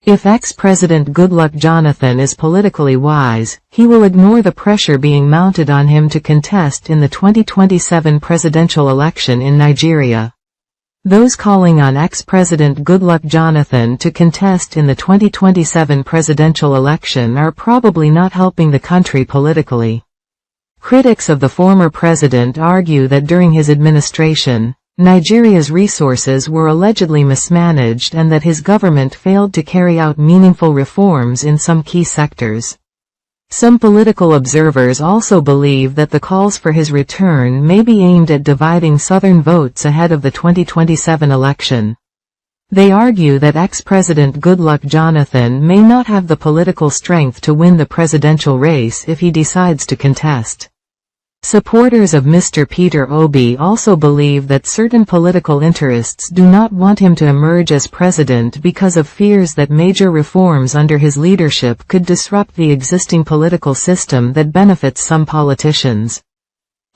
If ex-President Goodluck Jonathan is politically wise, he will ignore the pressure being mounted on him to contest in the 2027 presidential election in Nigeria. Those calling on ex-President Goodluck Jonathan to contest in the 2027 presidential election are probably not helping the country politically. Critics of the former president argue that during his administration, Nigeria's resources were allegedly mismanaged and that his government failed to carry out meaningful reforms in some key sectors. Some political observers also believe that the calls for his return may be aimed at dividing Southern votes ahead of the 2027 election. They argue that ex-President Goodluck Jonathan may not have the political strength to win the presidential race if he decides to contest. Supporters of Mr. Peter Obi also believe that certain political interests do not want him to emerge as president because of fears that major reforms under his leadership could disrupt the existing political system that benefits some politicians.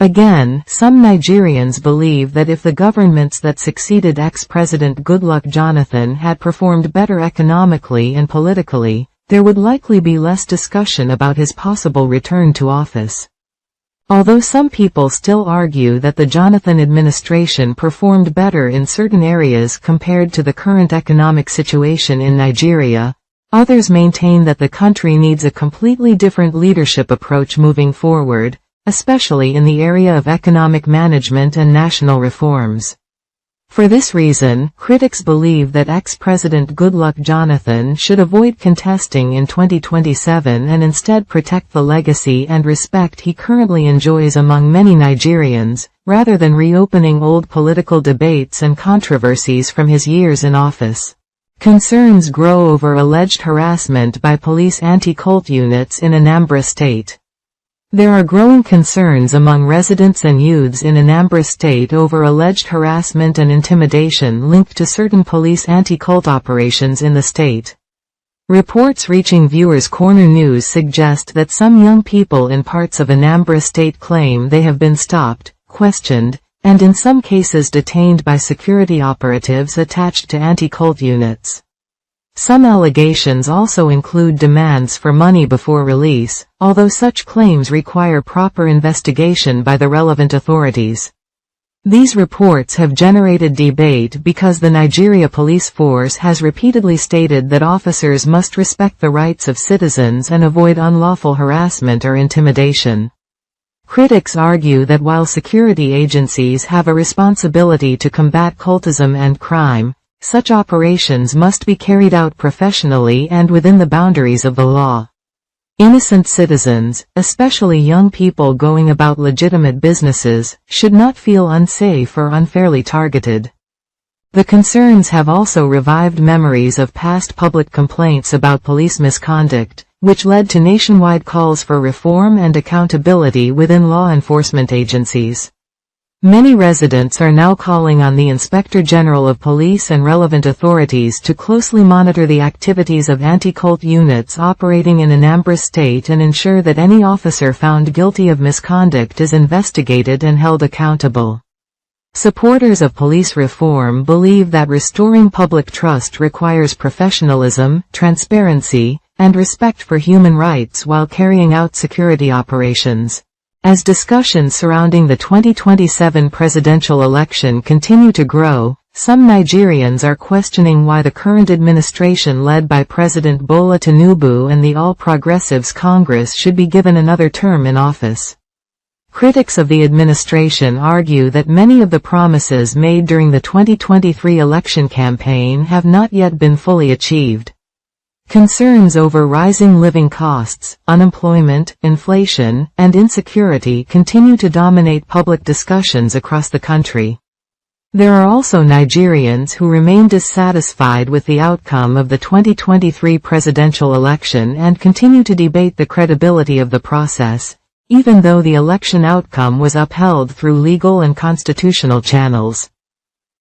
Again, some Nigerians believe that if the governments that succeeded ex-President Goodluck Jonathan had performed better economically and politically, there would likely be less discussion about his possible return to office. Although some people still argue that the Jonathan administration performed better in certain areas compared to the current economic situation in Nigeria, others maintain that the country needs a completely different leadership approach moving forward, especially in the area of economic management and national reforms. For this reason, critics believe that ex-President Goodluck Jonathan should avoid contesting in 2027 and instead protect the legacy and respect he currently enjoys among many Nigerians, rather than reopening old political debates and controversies from his years in office. Concerns grow over alleged harassment by police anti-cult units in Anambra State. There are growing concerns among residents and youths in Anambra State over alleged harassment and intimidation linked to certain police anti-cult operations in the state. Reports reaching Viewers Corner News suggest that some young people in parts of Anambra State claim they have been stopped, questioned, and in some cases detained by security operatives attached to anti-cult units. Some allegations also include demands for money before release, although such claims require proper investigation by the relevant authorities. These reports have generated debate because the Nigeria police force has repeatedly stated that officers must respect the rights of citizens and avoid unlawful harassment or intimidation. Critics argue that while security agencies have a responsibility to combat cultism and crime, such operations must be carried out professionally and within the boundaries of the law. Innocent citizens, especially young people going about legitimate businesses, should not feel unsafe or unfairly targeted. The concerns have also revived memories of past public complaints about police misconduct, which led to nationwide calls for reform and accountability within law enforcement agencies. Many residents are now calling on the Inspector General of Police and relevant authorities to closely monitor the activities of anti-cult units operating in Anambra State and ensure that any officer found guilty of misconduct is investigated and held accountable. Supporters of police reform believe that restoring public trust requires professionalism, transparency, and respect for human rights while carrying out security operations. As discussions surrounding the 2027 presidential election continue to grow, some Nigerians are questioning why the current administration led by President Bola Tinubu and the All Progressives Congress should be given another term in office. Critics of the administration argue that many of the promises made during the 2023 election campaign have not yet been fully achieved. Concerns over rising living costs, unemployment, inflation, and insecurity continue to dominate public discussions across the country. There are also Nigerians who remain dissatisfied with the outcome of the 2023 presidential election and continue to debate the credibility of the process, even though the election outcome was upheld through legal and constitutional channels.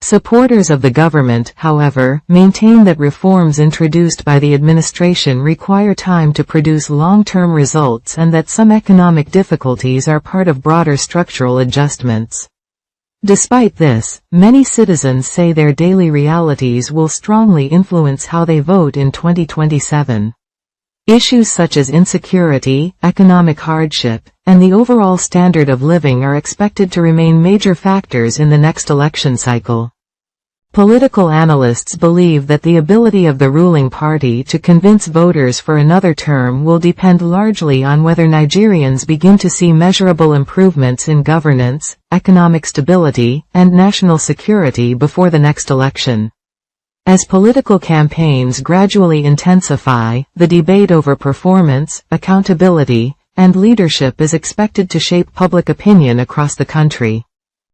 Supporters of the government, however, maintain that reforms introduced by the administration require time to produce long-term results and that some economic difficulties are part of broader structural adjustments. Despite this, many citizens say their daily realities will strongly influence how they vote in 2027. Issues such as insecurity, economic hardship, and the overall standard of living are expected to remain major factors in the next election cycle. Political analysts believe that the ability of the ruling party to convince voters for another term will depend largely on whether Nigerians begin to see measurable improvements in governance, economic stability, and national security before the next election. As political campaigns gradually intensify, the debate over performance, accountability, and leadership is expected to shape public opinion across the country.